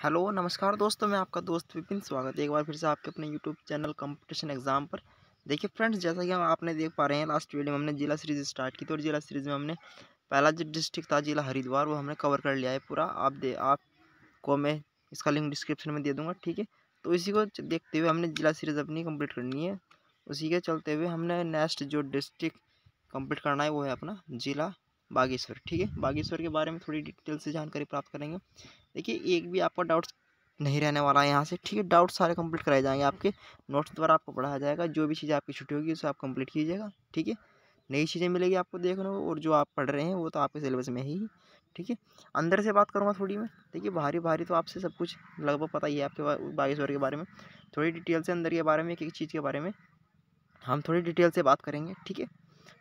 Hello नमस्कार दोस्तों, मैं आपका दोस्त विपिन स्वागत है एक बार फिर से आपके अपने यूट्यूब चैनल कंपटीशन एग्जाम पर। देखिए फ्रेंड्स, जैसा कि हम आपने देख पा रहे हैं, लास्ट वीडियो में हमने जिला सीरीज स्टार्ट की थी और जिला सीरीज में हमने पहला जो डिस्ट्रिक्ट था जिला हरिद्वार, वो हमने कवर कर लिया है पूरा। आपको मैं इसका लिंक डिस्क्रिप्शन में दे दूँगा, ठीक है। तो इसी को देखते हुए हमने जिला सीरीज अपनी कम्प्लीट करनी है। उसी के चलते हुए हमने नेक्स्ट जो डिस्ट्रिक्ट कंप्लीट करना है वो है अपना जिला बागेश्वर, ठीक है। बागेश्वर के बारे में थोड़ी डिटेल से जानकारी प्राप्त करेंगे। देखिए, एक भी आपका डाउट्स नहीं रहने वाला है यहाँ से, ठीक है। डाउट सारे कंप्लीट कराए जाएंगे, आपके नोट्स द्वारा आपको पढ़ाया जाएगा। जो भी चीज़ आपकी छुट्टी होगी उसे आप कंप्लीट कीजिएगा, ठीक है। नई चीज़ें मिलेगी आपको देखने को, और जो आप पढ़ रहे हैं वो तो आपके सिलेबस में ही, ठीक है। अंदर से बात करूँगा थोड़ी मैं। देखिए, भारी भारी तो आपसे सब कुछ लगभग पता ही है आपके बागेश्वर के बारे में। थोड़ी डिटेल से अंदर के बारे में, एक एक चीज़ के बारे में हम थोड़ी डिटेल से बात करेंगे, ठीक है।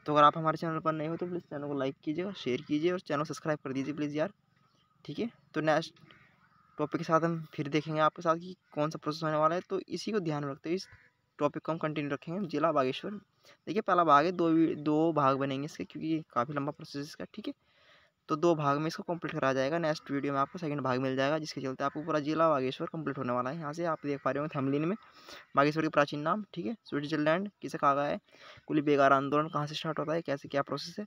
तो अगर आप हमारे चैनल पर नए हो तो प्लीज़ चैनल को लाइक कीजिएगा, शेयर कीजिए और चैनल सब्सक्राइब कर दीजिए प्लीज़ यार, ठीक है। तो नेक्स्ट टॉपिक के साथ हम फिर देखेंगे आपके साथ कि कौन सा प्रोसेस होने वाला है। तो इसी को ध्यान में रखते हुए इस टॉपिक को हम कंटिन्यू रखेंगे, जिला बागेश्वर। देखिए, पहला भाग है, दो भाग बनेंगे इसके, क्योंकि काफ़ी लंबा प्रोसेस है इसका, ठीक है। तो दो भाग में इसको कंप्लीट करा जाएगा। नेक्स्ट वीडियो में आपको सेकंड भाग मिल जाएगा, जिसके चलते आपको पूरा जिला बागेश्वर कंप्लीट होने वाला है। यहाँ से आप देख पा रहे होंगे थंबनेल में बागेश्वर के प्राचीन नाम, ठीक है। स्विट्जरलैंड किसे कहा गया है, कुली बेगार आंदोलन कहाँ से स्टार्ट होता है, कैसे क्या प्रोसेस है,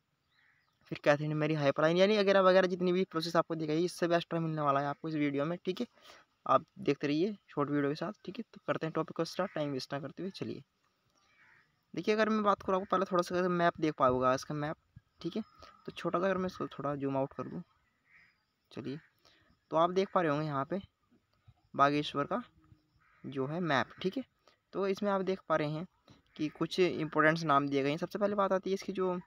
फिर कैथरीन मेरी हाइपरलाइन, यानी वगैरह वगैरह जितनी भी प्रोसेस आपको दी गई, इससे भी एक्स्ट्रा मिलने वाला है आपको इस वीडियो में, ठीक है। आप देखते रहिए शॉर्ट वीडियो के साथ, ठीक है। तो करते हैं टॉपिक को स्टार्ट, टाइम वेस्ट ना करते हुए चलिए। देखिए, अगर मैं बात करूँ, आपको पहले थोड़ा सा मैप देख पाओगा इसका मैप, ठीक है। तो छोटा सा अगर मैं इसको थोड़ा जूम आउट कर दूँ, चलिए, तो आप देख पा रहे होंगे यहाँ पे बागेश्वर का जो है मैप, ठीक है। तो इसमें आप देख पा रहे हैं कि कुछ इंपॉर्टेंट्स नाम दिए गए हैं। सबसे पहले बात आती है इसकी जो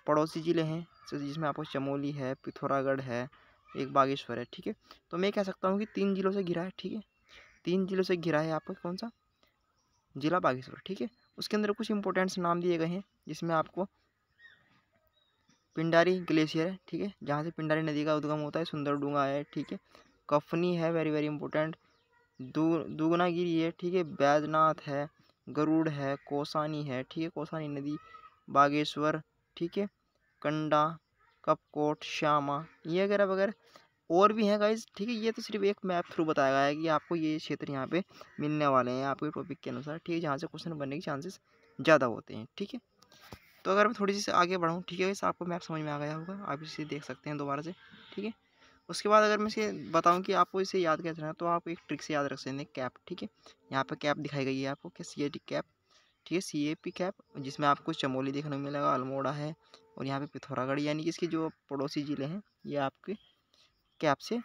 पड़ोसी ज़िले हैं, तो जिसमें आपको चमोली है, पिथौरागढ़ है, एक बागेश्वर है, ठीक है। तो मैं कह सकता हूँ कि 3 जिलों से घिरा है, ठीक है। 3 जिलों से घिरा है आपका कौन सा जिला बागेश्वर, ठीक है। उसके अंदर कुछ इंपॉर्टेंट्स नाम दिए गए हैं, जिसमें आपको पिंडारी ग्लेशियर है, ठीक है, जहाँ से पिंडारी नदी का उद्गम होता है। सुंदरडूंगा है, ठीक है। कफनी है, वेरी वेरी इंपॉर्टेंट। दुगनागिरी है, ठीक है। बैजनाथ है, गरुड़ है, कोसानी है, ठीक है, कोसानी नदी, बागेश्वर, ठीक है, कंडा, कपकोट, श्यामा, ये वगैरह वगैरह और भी हैं गाइज, ठीक है। ये तो सिर्फ एक मैप थ्रू बताया गया है कि आपको ये क्षेत्र यहाँ पे मिलने वाले हैं आपके टॉपिक के अनुसार, ठीक है, जहाँ से क्वेश्चन बनने के चांसेस ज़्यादा होते हैं, ठीक है। तो अगर मैं थोड़ी सी आगे बढ़ूँ, ठीक है, इस आपको मैप समझ में आ गया होगा, आप इसे देख सकते हैं दोबारा से, ठीक है। उसके बाद अगर मैं इसे बताऊं कि आपको इसे याद कैसे रखना है, तो आप एक ट्रिक से याद रख सकते हैं, कैप, ठीक है। यहाँ पे कैप दिखाई गई है आपको, क्या CAT कैप, ठीक है, CAP कैप, जिसमें आपको चमोली देखने को मिलेगा, अल्मोड़ा है, और यहाँ पे पिथौरागढ़, यानी कि इसके जो पड़ोसी ज़िले हैं ये आपके कैप से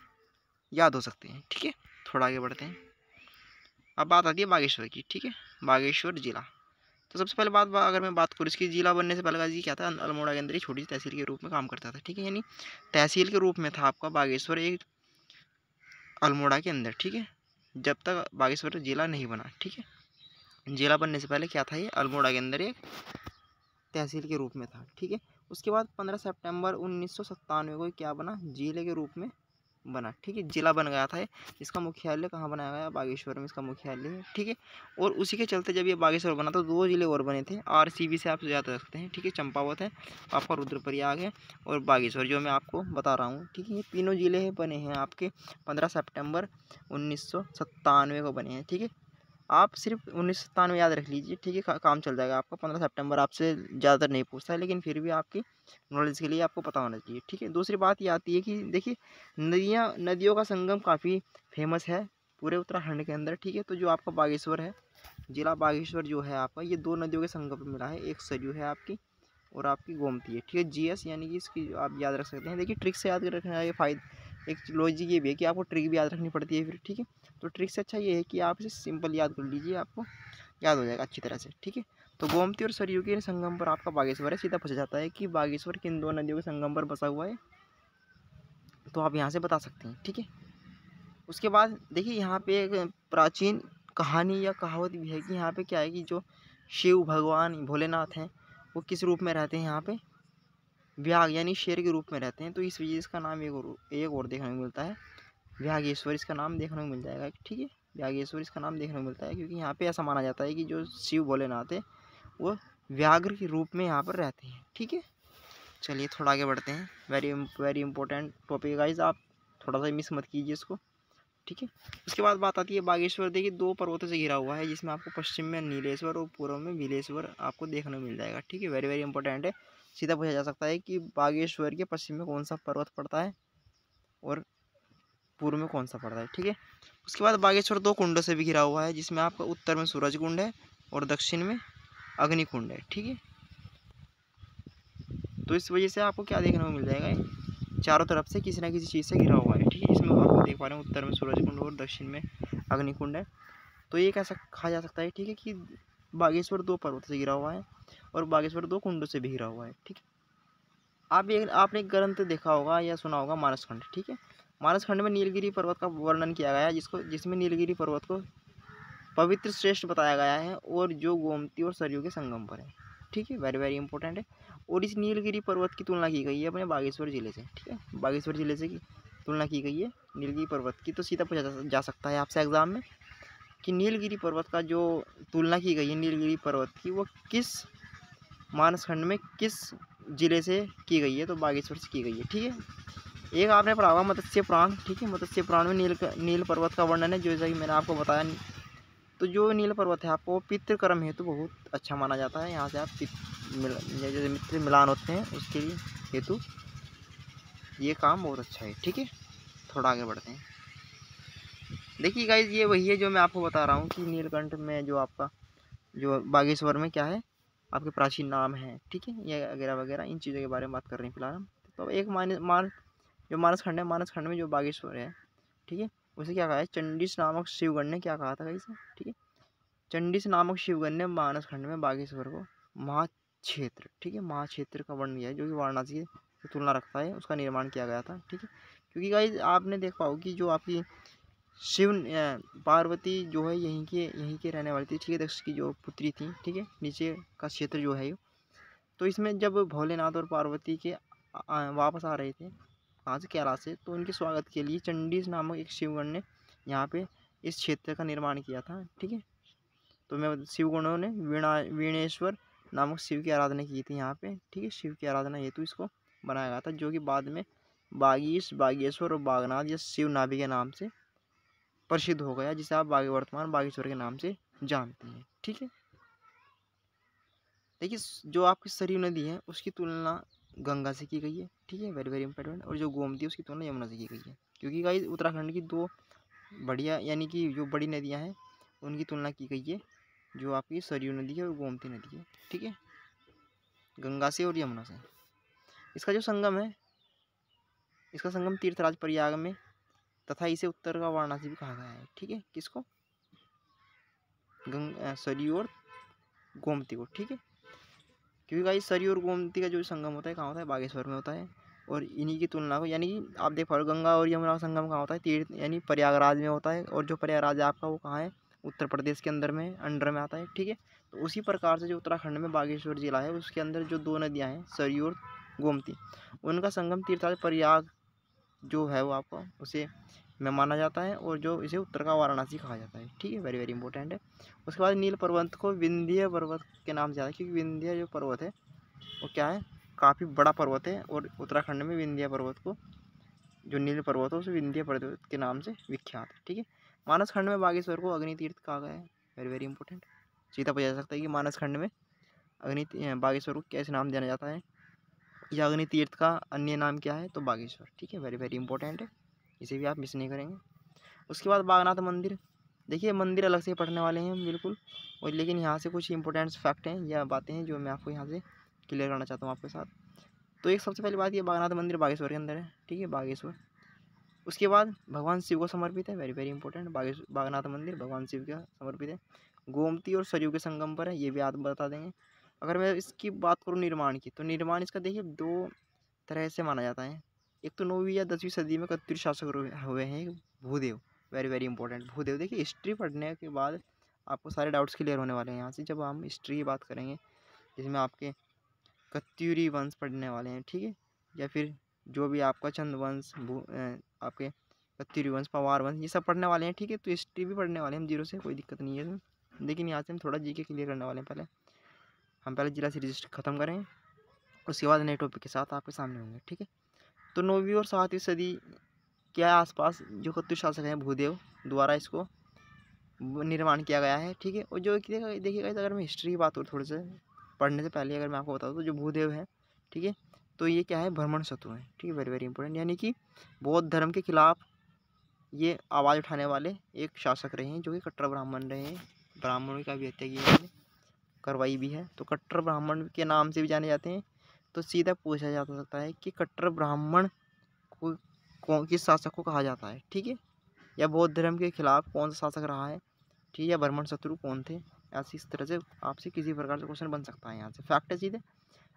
याद हो सकते हैं, ठीक है। थोड़ा आगे बढ़ते हैं। अब बात आती है बागेश्वर की, ठीक है, बागेश्वर जिला। तो सबसे पहले अगर मैं बात करूँ इसकी, जिला बनने से पहले का जी क्या था, अल्मोड़ा के अंदर ही छोटी सी तहसील के रूप में काम करता था, ठीक है। यानी तहसील के रूप में था आपका बागेश्वर एक अल्मोड़ा के अंदर, ठीक है, जब तक बागेश्वर जिला नहीं बना, ठीक है। जिला बनने से पहले क्या था, ये अल्मोड़ा के अंदर एक तहसील के रूप में था, ठीक है। उसके बाद 15 सितंबर 1997 को क्या बना, जिले के रूप में बना, ठीक है, जिला बन गया था। इसका मुख्यालय कहाँ बनाया गया, बागेश्वर में इसका मुख्यालय है, ठीक है। और उसी के चलते जब ये बागेश्वर बना तो 2 जिले और बने थे, RCB से आप याद रख सकते हैं, ठीक है। चंपावत है, आपका रुद्रप्रयाग है, और बागेश्वर जो मैं आपको बता रहा हूँ, ठीक है। ये तीनों जिले बने हैं आपके 15 सितंबर 1997 को बने हैं, ठीक है। आप सिर्फ 1997 याद रख लीजिए, ठीक है, काम चल जाएगा आपका। 15 सितंबर आपसे ज़्यादातर नहीं पूछता है, लेकिन फिर भी आपकी नॉलेज के लिए आपको पता होना चाहिए, ठीक है। दूसरी बात ये आती है कि देखिए, नदियों का संगम काफ़ी फेमस है पूरे उत्तराखंड के अंदर, ठीक है। तो जो आपका बागेश्वर है, जिला बागेश्वर जो है आपका, ये 2 नदियों के संगम पर मिला है। एक सरयू है आपकी, और आपकी गोमती है, ठीक है। GS यानी कि इसकी आप याद रख सकते हैं। देखिए, ट्रिक से याद रखना ये एक लॉजिक ये भी है कि आपको ट्रिक भी याद रखनी पड़ती है फिर, ठीक है। तो ट्रिक से अच्छा ये है कि आप इसे सिंपल याद कर लीजिए, आपको याद हो जाएगा अच्छी तरह से, ठीक है। तो गोमती और सरयू के संगम पर आपका बागेश्वर है। सीधा पूछा जाता है कि बागेश्वर किन 2 नदियों के संगम पर बसा हुआ है, तो आप यहाँ से बता सकते हैं, ठीक है। उसके बाद देखिए, यहाँ पे एक प्राचीन कहानी या कहावत भी है कि यहाँ पे क्या है कि जो शिव भगवान भोलेनाथ हैं, वो किस रूप में रहते हैं यहाँ पे, व्याघ्र यानी शेर के रूप में रहते हैं। तो इस वजह से इसका नाम एक और देखने को मिलता है, व्याघेश्वर इसका नाम देखने को मिल जाएगा, ठीक है। व्याघेश्वर इसका नाम देखने को मिलता है, क्योंकि यहाँ पे ऐसा माना जाता है कि जो शिव भोलेनाथ है वो व्याघ्र के रूप में यहाँ पर रहते हैं, ठीक है। चलिए थोड़ा आगे बढ़ते हैं। Very very important topic guys, आप थोड़ा सा मिस मत कीजिए इसको, ठीक है। उसके बाद बात आती है बागेश्वर। देखिए 2 पर्वतों से घिरा हुआ है, जिसमें आपको पश्चिम में नीलेश्वर और पूर्व में बिलेश्वर आपको देखने को मिल जाएगा। ठीक है, वेरी वेरी इंपॉर्टेंट है। सीधा पूछा जा सकता है कि बागेश्वर के पश्चिम में कौन सा पर्वत पड़ता है और पूर्व में कौन सा पड़ता है। ठीक है। उसके बाद बागेश्वर 2 कुंडों से भी घिरा हुआ है, जिसमें आपका उत्तर में सूरज कुंड है और दक्षिण में अग्निकुंड है। ठीक है, तो इस वजह से आपको क्या देखने को मिल जाएगा, चारों तरफ से किसी ना किसी चीज़ से घिरा हुआ है। ठीक है, इसमें आप देख पा रहे हैं उत्तर में सूरज कुंड और दक्षिण में अग्निकुंड है। तो ये कैसा कहा जा सकता है, ठीक है, कि बागेश्वर 2 पर्वतों से घिरा हुआ है और बागेश्वर 2 कुंडों से भी घिरा हुआ है। ठीक है, आपने एक ग्रंथ देखा होगा या सुना होगा, मानसखंड। ठीक है, मानसखंड में नीलगिरी पर्वत का वर्णन किया गया है, जिसमें नीलगिरी पर्वत को पवित्र श्रेष्ठ बताया गया है और जो गोमती और सरयू के संगम पर है। ठीक है, वेरी वेरी इंपॉर्टेंट है। और इस नीलगिरी पर्वत की तुलना की गई है अपने बागेश्वर जिले से। ठीक है, बागेश्वर जिले से की तुलना की गई है नीलगिरी पर्वत की। तो सीधा पूछा जा सकता है आपसे एग्जाम में कि नीलगिरी पर्वत का जो तुलना की गई है नीलगिरी पर्वत की, वो किस मानसखंड में किस जिले से की गई है, तो बागेश्वर से की गई है। ठीक है, एक आपने पढ़ा होगा मत्स्य पुराण। ठीक है, मत्स्य पुराण में नील पर्वत का वर्णन है, जैसा कि मैंने आपको बताया। तो जो नील पर्वत है आपको पितृ कर्म हेतु बहुत अच्छा माना जाता है। यहाँ से आप जैसे मित्र मिलान होते हैं उसके लिए हेतु ये काम बहुत अच्छा है। ठीक है, थोड़ा आगे बढ़ते हैं। देखिए गाइज, ये वही है जो मैं आपको बता रहा हूँ कि नीलकंठ में जो आपका जो बागेश्वर में क्या है, आपके प्राचीन नाम है। ठीक है, ये वगैरह वगैरह इन चीज़ों के बारे में बात कर रहे हैं फिलहाल हम। तो एक जो मानसखंड है, मानसखंड में जो बागेश्वर है, ठीक है, उसे क्या कहा है, चंडीस नामक शिवगण ने क्या कहा था गाइस। ठीक है, चंडीस नामक शिवगण ने मानसखंड में बागेश्वर को महाक्षेत्र, ठीक है, महाक्षेत्र का वर्णन किया है, जो कि वाराणसी की तुलना रखता है, उसका निर्माण किया गया था। ठीक है, क्योंकि गाइस आपने देखा होगा कि जो आपकी पार्वती जो है यहीं के रहने वाली थी। ठीक है, दक्ष की जो पुत्री थी। ठीक है, नीचे का क्षेत्र जो है, तो इसमें जब भोलेनाथ और पार्वती के वापस आ रहे थे कहाँ से, कैलाश से, तो उनके स्वागत के लिए चंडीस नामक एक शिवगण ने यहाँ पे इस क्षेत्र का निर्माण किया था। ठीक है, तो मैं शिवगणों ने वीणेश्वर नामक शिव की आराधना की थी यहाँ पे। ठीक है, शिव की आराधना हेतु इसको बनाया गया था, जो कि बाद में बागीश, बागेश्वर और बागनाथ या शिव नाभि के नाम से प्रसिद्ध हो गया, जिसे आप वर्तमान बागेश्वर के नाम से जानते हैं। ठीक है, देखिए जो आपकी सरयू नदी है उसकी तुलना गंगा से की गई है। ठीक है, वेरी वेरी इंपॉर्टेंट। और जो गोमती है उसकी तुलना यमुना से की गई है, क्योंकि गाइस उत्तराखंड की 2 बढ़िया यानी कि जो बड़ी नदियां हैं उनकी तुलना की गई है, जो आपकी सरयू नदी है और गोमती नदी है। ठीक है, गंगा से और यमुना से। इसका जो संगम है, इसका संगम तीर्थराज प्रयाग में, तथा इसे उत्तर का वाराणसी भी कहा गया है। ठीक है, किसको, सरयू और गोमती को। ठीक है, क्योंकि गाइस सरयू और गोमती का जो संगम होता है कहाँ होता है, बागेश्वर में होता है। और इन्हीं की तुलना को, यानी कि आप देख पा रहे हो गंगा और यमुना का संगम कहाँ होता है, तीर्थ यानी प्रयागराज में होता है। और जो प्रयागराज है आपका वो कहाँ है, उत्तर प्रदेश के अंदर में अंडर में आता है। ठीक है, तो उसी प्रकार से जो उत्तराखंड में बागेश्वर जिला है उसके अंदर जो 2 नदियाँ हैं सरयू और गोमती, उनका संगम तीर्थराज प्रयाग जो है वो आपको उसे में माना जाता है, और जो इसे उत्तर का वाराणसी कहा जाता है। ठीक है, वेरी वेरी इंपॉर्टेंट है। उसके बाद नील पर्वत को विंध्य पर्वत के नाम से आता है, क्योंकि विंध्य जो पर्वत है वो क्या है, काफ़ी बड़ा पर्वत है। और उत्तराखंड में विंध्य पर्वत को, जो नील पर्वत है उसे विंध्य पर्वत के नाम से विख्यात है। ठीक है, मानसखंड में बागेश्वर को अग्नि तीर्थ कहा गया है, वेरी वेरी इंपॉर्टेंट। सीधा पूछा जा सकता है कि मानसखंड में बागेश्वर को कैसे नाम दिया जाता है, या अग्नि तीर्थ का अन्य नाम क्या है, तो बागेश्वर। ठीक है, वेरी वेरी इंपॉर्टेंट है, इसे भी आप मिस नहीं करेंगे। उसके बाद बागनाथ मंदिर। देखिए मंदिर अलग से पढ़ने वाले हैं बिल्कुल, और लेकिन यहाँ से कुछ इंपॉर्टेंट फैक्ट हैं या बातें हैं जो मैं आपको यहाँ से क्लियर करना चाहता हूँ आपके साथ। तो एक सबसे पहली बात, ये बागनाथ मंदिर बागेश्वर के अंदर है। ठीक है, बागेश्वर। उसके बाद भगवान शिव को समर्पित है, वेरी वेरी इंपॉर्टेंट। बागनाथ मंदिर भगवान शिव का समर्पित है, गोमती और सरयू के संगम पर है, ये भी आप बता देंगे। अगर मैं इसकी बात करूँ निर्माण की, तो निर्माण इसका देखिए 2 तरह से माना जाता है। एक तो 9वीं या 10वीं सदी में कत्यूरी शासक हुए हैं Bhudev, very very important. Bhudev, देखिए हिस्ट्री पढ़ने के बाद आपको सारे डाउट्स क्लियर होने वाले हैं यहाँ से, जब हम हिस्ट्री की बात करेंगे जिसमें आपके कत्यूरी वंश पढ़ने वाले हैं। ठीक है, या फिर जो भी आपका चंद वंश, आपके कत्यूरी वंश, पवार वंश, ये सब पढ़ने वाले हैं। ठीक है, तो हिस्ट्री भी पढ़ने वाले हैं हम जीरो से, कोई दिक्कत नहीं है इसमें। लेकिन यहाँ से हम थोड़ा जीके क्लियर करने वाले हैं। हम पहले जिला से रजिस्टर खत्म करें, उसके बाद नए टॉपिक के साथ आपके सामने होंगे। ठीक है, तो 9वीं और 7वीं सदी क्या है, आसपास जो कत्यूर शासक हैं भूदेव द्वारा इसको निर्माण किया गया है, ठीक है। और जो देखिएगा अगर मैं हिस्ट्री की बात करूँ थोड़े से पढ़ने से पहले अगर मैं आपको बता दूँ तो जो भूदेव है, ठीक है, तो ये क्या है, भ्रमण शत्रु है, ठीक है, वेरी वेरी इंपॉर्टेंट। यानी कि बौद्ध धर्म के खिलाफ ये आवाज़ उठाने वाले एक शासक रहे हैं जो कि कट्टर ब्राह्मण रहे हैं। ब्राह्मणों की भी हत्या की है, करवाई भी है, तो कट्टर ब्राह्मण के नाम से भी जाने जाते हैं। तो सीधा पूछा जा सकता है कि कट्टर ब्राह्मण को किस शासक को कहा जाता है, ठीक है, या बौद्ध धर्म के खिलाफ कौन सा शासक रहा है, ठीक है, या भ्रमण शत्रु कौन थे। ऐसी इस तरह से आपसे किसी प्रकार से क्वेश्चन बन सकता है यहाँ से, फैक्ट है सीधे।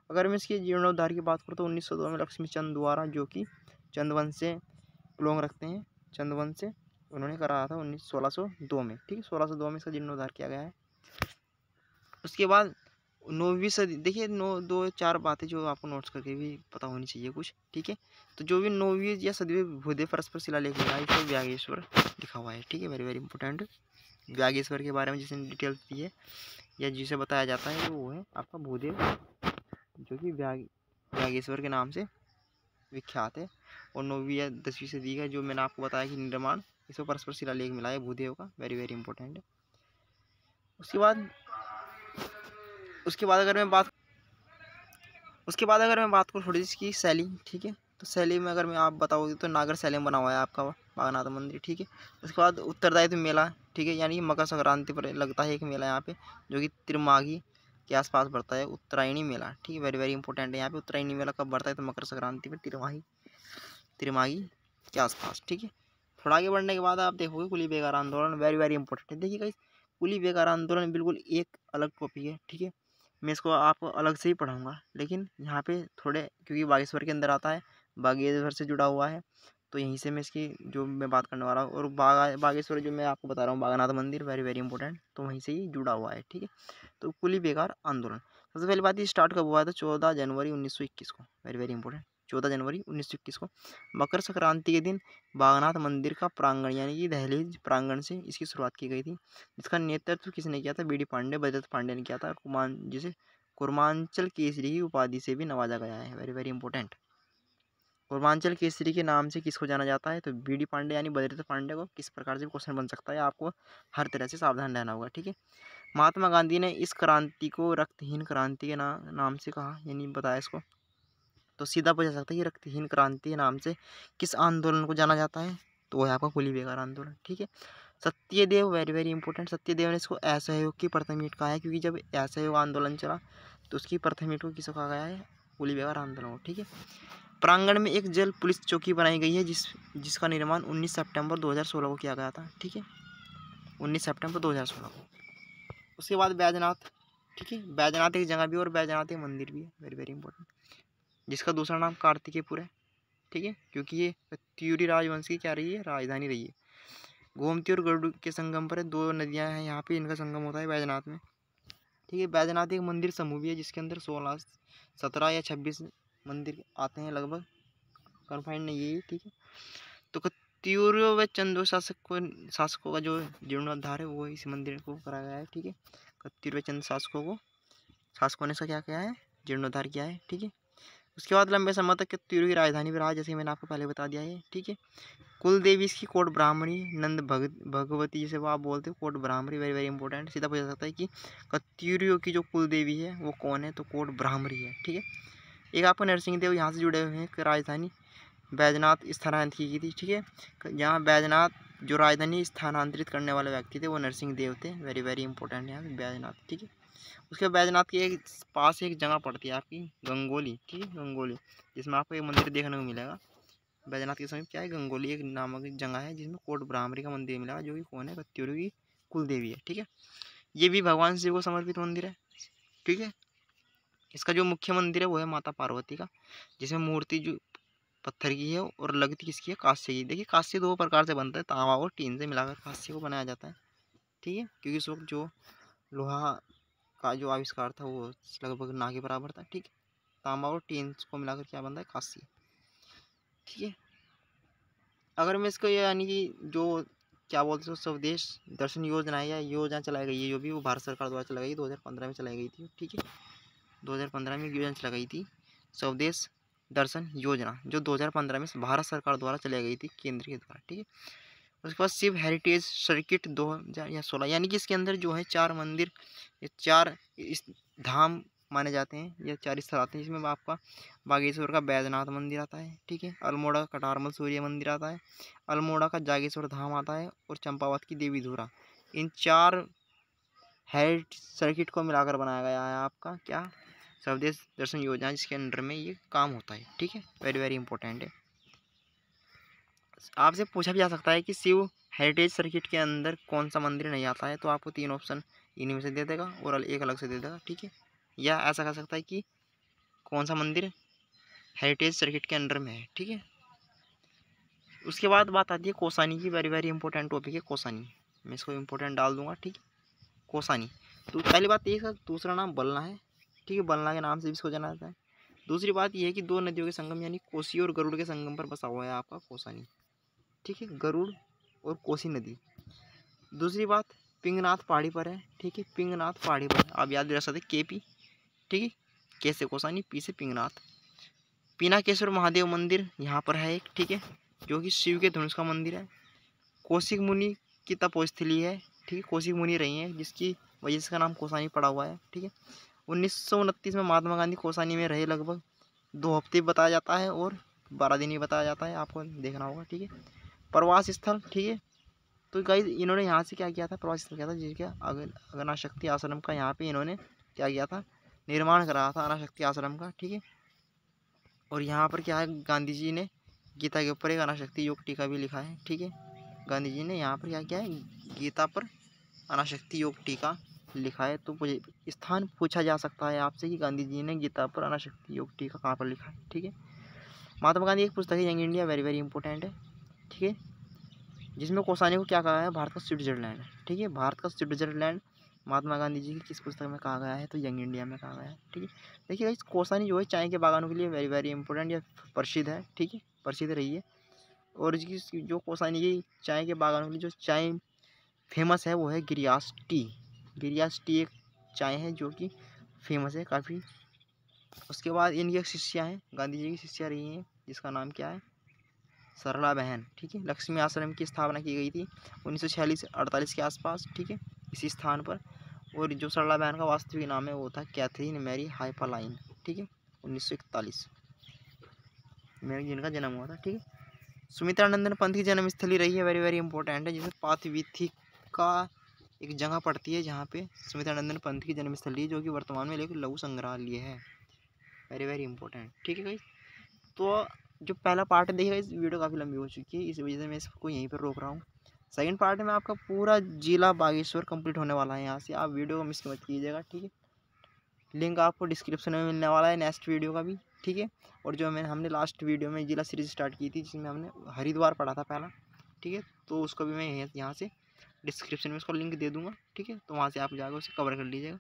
अगर मैं इसके जीर्णोद्धार की बात करूँ तो 1902 में लक्ष्मी चंद द्वारा, जो कि चंदवंश से बिलोंग रखते हैं, चंदवंश से, उन्होंने कराया था 1602 में, ठीक है, 1602 में इसका जीर्णोद्धार किया गया है। उसके बाद 9वीं सदी, देखिए 2-4 बातें जो आपको नोट्स करके भी पता होनी चाहिए कुछ, ठीक है। तो जो भी 9वीं या सदी भूदेव परस्पर शिलालेख मिला है इसमें व्यागेश्वर लिखा हुआ है, ठीक है, वेरी वेरी इंपॉर्टेंट। व्यागेश्वर के बारे में जिसने डिटेल्स दी है या जिसे बताया जाता है वो है आपका भूदेव, जो कि व्यागेश्वर के नाम से विख्यात है। और 9वीं या 10वीं सदी का जो मैंने आपको बताया कि निर्माण, इसमें परस्पर शिलालेख मिला है भूदेव का, वेरी वेरी इंपॉर्टेंट है। उसके बाद अगर मैं बात करूँ थोड़ी सी इसकी शैली, ठीक है, तो शैली में अगर मैं आप बताओगे तो नागर शैली में बना हुआ है आपका बागनाथ मंदिर, ठीक है। उसके बाद उत्तरदायित्व मेला, ठीक है, यानी मकर संक्रांति पर लगता है एक मेला यहाँ पे, जो कि तिरमागी के आसपास बढ़ता है, उत्तरायणी मेला, ठीक है, वेरी वेरी इंपॉर्टेंट है। यहाँ पे उत्तरायणी मेला कब बढ़ता है, तो मकर संक्रांति पर तिरमागी के आसपास, ठीक है। थोड़ा आगे बढ़ने के बाद आप देखोगे कुली बेगार आंदोलन, वेरी वेरी इंपॉर्टेंट है। देखिए कुली बेगार आंदोलन बिल्कुल एक अलग टॉपिक है, ठीक है, मैं इसको आपको अलग से ही पढ़ाऊँगा, लेकिन यहाँ पे थोड़े क्योंकि बागेश्वर के अंदर आता है, बागेश्वर से जुड़ा हुआ है, तो यहीं से मैं इसकी जो मैं बात करने वाला हूँ। और बागेश्वर जो मैं आपको बता रहा हूँ बागनाथ मंदिर, वेरी वेरी इंपॉर्टेंट, तो वहीं से ही जुड़ा हुआ है, ठीक है। तो कुली बेगार आंदोलन सबसे पहली बात ये स्टार्ट कब हुआ था, 14 जनवरी 1921 को, वेरी वेरी इंपॉर्टेंट, 14 जनवरी 1921 को मकर संक्रांति के दिन बागनाथ मंदिर का प्रांगण यानी कि दहलीज प्रांगण से इसकी शुरुआत की गई थी, जिसका नेतृत्व किसने किया था, बीडी पांडे, बजरत पांडे ने किया था। जिसे कुर्मांचल केसरी की उपाधि से भी नवाजा गया है, very very important. Kurmanchal Kesari के नाम से किसको जाना जाता है, तो बीडी पांडे यानी बजरत पांडे को। किस प्रकार से क्वेश्चन बन सकता है, आपको हर तरह से सावधान रहना होगा, ठीक है। महात्मा गांधी ने इस क्रांति को रक्तहीन क्रांति के नाम से कहा, यानी बताया इसको, तो सीधा पूछा सकता है कि रक्तहीन क्रांति के नाम से किस आंदोलन को जाना जाता है, तो वह है आपका कुली बेगार आंदोलन, ठीक है। Satyadev, very very important, Satyadev ने इसको असहयोग की प्रथम ईंट कहा है, क्योंकि जब असहयोग आंदोलन चला तो उसकी प्रथम ईंट को किसको कहा गया है, कुली बेगार आंदोलन को, ठीक है। प्रांगण में एक जल पुलिस चौकी बनाई गई है जिसका निर्माण 19 सितंबर 2016 को किया गया था, ठीक है, 19 सितंबर 2016 को। उसके बाद बैजनाथ, ठीक है, बैजनाथ एक जगह भी और बैजनाथ एक मंदिर भी है, वेरी वेरी इंपॉर्टेंट, जिसका दूसरा नाम कार्तिकेयपुर है, ठीक है, क्योंकि ये त्यूरी राजवंश की क्या रही है, राजधानी रही है। गोमती और गरुड़ के संगम पर 2 नदियां हैं यहाँ पे, इनका संगम होता है बैजनाथ में, ठीक है। बैजनाथ एक मंदिर समूह भी है जिसके अंदर 17 या 26 मंदिर आते हैं लगभग, कन्फाइंड नहीं है ये, ठीक है। तो कत्यूर व चंदो शासकों का जो जीर्णोद्धार है वो इस मंदिर को कराया गया है, ठीक है। कत्यूर व चंद शासकों ने इसका क्या किया है, जीर्णोद्धार किया है, ठीक है। उसके बाद लंबे समय तक कत्यूर की राजधानी भी रहा, जैसे मैंने आपको पहले बता दिया है, ठीक है। कुल देवी इसकी कोट ब्राह्मणी, नंद भगवती जिसे वो आप बोलते हो कोट ब्राह्मणी, वेरी वेरी इंपॉर्टेंट। सीधा पूछा सकता है कि कत्यूरियों की जो कुल देवी है वो कौन है, तो कोट ब्राह्मणी है, ठीक है। एक आपको नरसिंह देव यहाँ से जुड़े हुए हैं, राजधानी बैजनाथ स्थानांतरित की गई थी, ठीक है। यहाँ बैजनाथ जो राजधानी स्थानांतरित करने वाले व्यक्ति थे वो नरसिंह देव थे, वेरी वेरी इंपॉर्टेंट यहाँ बैजनाथ, ठीक है। उसके बैजनाथ के एक पास एक जगह पड़ती है आपकी गंगोली, ठीक है, गंगोली, जिसमें आपको एक मंदिर देखने को मिलेगा। बैजनाथ के समीप क्या है, गंगोली एक नामक जगह है जिसमें कोट ब्राह्मणी का मंदिर मिला, जो कि कौन है, कत्यूरों की कुल देवी है, ठीक है। ये भी भगवान शिव को समर्पित मंदिर है, ठीक है। इसका जो मुख्य मंदिर है वो है माता पार्वती का, जिसमें मूर्ति जो पत्थर की है और लगती किसकी है, कांस्य की। देखिए कांस्य 2 प्रकार से बनता है, तांबा और टीन से मिलाकर कांस्य को बनाया जाता है, ठीक है, क्योंकि उस वक्त जो लोहा का जो आविष्कार था वो लगभग ना के बराबर था, ठीक है। तांबा और टीन को मिलाकर क्या बनता है, कांस्य, ठीक है। अगर मैं इसको यानी कि जो क्या बोलते हैं स्वदेश दर्शन योजना है या योजना चलाई गई है, जो भी वो भारत सरकार द्वारा चलाई गई, 2015 में चलाई गई थी, ठीक है, 2015 में योजना चलाई गई थी स्वदेश दर्शन योजना जो 2015 में भारत सरकार द्वारा चलाई गई थी, केंद्र के द्वारा, ठीक है। उसके बाद शिव हेरिटेज सर्किट 2016, यानी कि इसके अंदर जो है 4 मंदिर, ये 4 इस धाम माने जाते हैं, ये 4 स्थल आते हैं, जिसमें आपका बागेश्वर का बैद्यनाथ मंदिर आता है, ठीक है, अल्मोड़ा का कटारमल सूर्य मंदिर आता है, अल्मोड़ा का जागेश्वर धाम आता है, और चंपावत की देवी धुरा। इन 4 हेरिटेज सर्किट को मिलाकर बनाया गया है आपका क्या, स्वदेश दर्शन योजना, जिसके अंडर में ये काम होता है, ठीक है। वेरी वेरी इंपॉर्टेंट है। आपसे पूछा भी जा सकता है कि शिव हेरिटेज सर्किट के अंदर कौन सा मंदिर नहीं आता है, तो आपको 3 ऑप्शन इन्हीं में से दे देगा और एक अलग से दे देगा, ठीक है। या ऐसा कर सकता है कि कौन सा मंदिर हेरिटेज सर्किट के अंडर में है, ठीक है। उसके बाद बात आती है कोसानी की। वेरी वेरी इंपॉर्टेंट टॉपिक है कोसानी, मैं इसको इंपॉर्टेंट डाल दूंगा, ठीक है। कोसानी, तो पहली बात ये है, दूसरा नाम बलना है, ठीक है, बलना के नाम से भी इसको जाना जाता है। दूसरी बात यह है कि 2 नदियों के संगम यानी कोसी और गरुड़ के संगम पर बसा हुआ है आपका कोसानी, ठीक है, गरुड़ और कोसी नदी। दूसरी बात, पिंगनाथ पहाड़ी पर है, ठीक है, पिंगनाथ पहाड़ी पर आप याद रख सकते केपी, ठीक है, के से कोसानी, पी से पिंगनाथ। पिनाकेश्वर महादेव मंदिर यहाँ पर है एक, ठीक है, जो कि शिव के धनुष का मंदिर है। कौशिक मुनि की तपोस्थली है, ठीक है, कौशिक मुनि रही हैं, जिसकी वजह से इसका नाम कोसानी पड़ा हुआ है, ठीक है। 1929 में महात्मा गांधी कोसानी में रहे, लगभग 2 हफ्ते बताया जाता है और 12 दिन ही बताया जाता है, आपको देखना होगा, ठीक है। प्रवास स्थल, ठीक है, तो गाइस इन्होंने यहाँ से क्या किया था, प्रवास स्थल किया था, जिसके अनाशक्ति आश्रम का यहाँ पे इन्होंने क्या किया था, निर्माण कराया था अनाशक्ति आश्रम का, ठीक है। और यहाँ पर क्या है, गांधी जी ने गीता के ऊपर एक अनाशक्ति योग टीका भी लिखा है, ठीक है। गांधी जी ने यहाँ पर क्या किया है, गीता पर अनाशक्ति योग टीका लिखा है। तो स्थान पूछा जा सकता है आपसे कि गांधी जी ने गीता पर अनाशक्ति योग टीका कहाँ पर लिखा है, ठीक है। महात्मा गांधी एक पुस्तक है young India, very very important है, ठीक है, जिसमें कोसानी को क्या कहा है, भारत का स्विट्जरलैंड, ठीक है, भारत का स्विट्जरलैंड महात्मा गांधी जी की किस पुस्तक में कहा गया है, तो यंग इंडिया में कहा गया है, ठीक है। देखिए इस कोसानी जो है चाय के बागानों के लिए वेरी वेरी इंपॉर्टेंट या प्रसिद्ध है, ठीक है, प्रसिद्ध रही है। और इसकी जो कोसानी की चाय के बागानों के लिए जो चाय फेमस है वो है गिरियास टी। गिरियास टी एक चाय है जो कि फेमस है काफ़ी। उसके बाद इनकी एक शिष्या हैं, गांधी जी की शिष्या रही हैं, जिसका नाम क्या है, सरला बहन, ठीक है। लक्ष्मी आश्रम की स्थापना की गई थी 1946-48 के आसपास, ठीक है, इसी स्थान पर। और जो सरला बहन का वास्तविक नाम है वो था कैथरीन मैरी हाइपरलाइन, ठीक है, 1941 में जिनका जन्म हुआ था, ठीक है। सुमित्रानंदन पंथ की जन्मस्थली रही है, वेरी वेरी इंपॉर्टेंट है, जिसे पाथवीथी का एक जगह पड़ती है जहाँ पे सुमित्रानंदन पंथ की जन्मस्थली, जो कि वर्तमान में एक लघु संग्रहालय है, वेरी वेरी इंपॉर्टेंट, ठीक है गाइस। तो जो पहला पार्ट देखिएगा, इस वीडियो काफ़ी लंबी हो चुकी है, इस वजह से मैं इसको यहीं पर रोक रहा हूँ। सेकंड पार्ट में आपका पूरा जिला बागेश्वर कंप्लीट होने वाला है, यहाँ से आप वीडियो को मिस मत कीजिएगा, ठीक है। लिंक आपको डिस्क्रिप्शन में मिलने वाला है नेक्स्ट वीडियो का भी, ठीक है। और जो हमने लास्ट वीडियो में जिला सीरीज स्टार्ट की थी, जिसमें हमने हरिद्वार पढ़ा था पहला, ठीक है, तो उसको भी मैं यहाँ से डिस्क्रिप्शन में उसका लिंक दे दूँगा, ठीक है, तो वहाँ से आप जाकर उसे कवर कर लीजिएगा।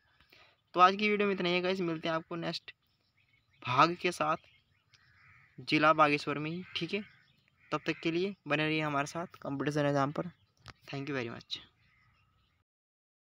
तो आज की वीडियो में इतना ही है गाइस, मिलते हैं आपको नेक्स्ट भाग के साथ जिला बागेश्वर में ही, ठीक है। तब तक के लिए बने रहिए हमारे साथ कंप्यूटर एग्जाम पर। Thank you very much.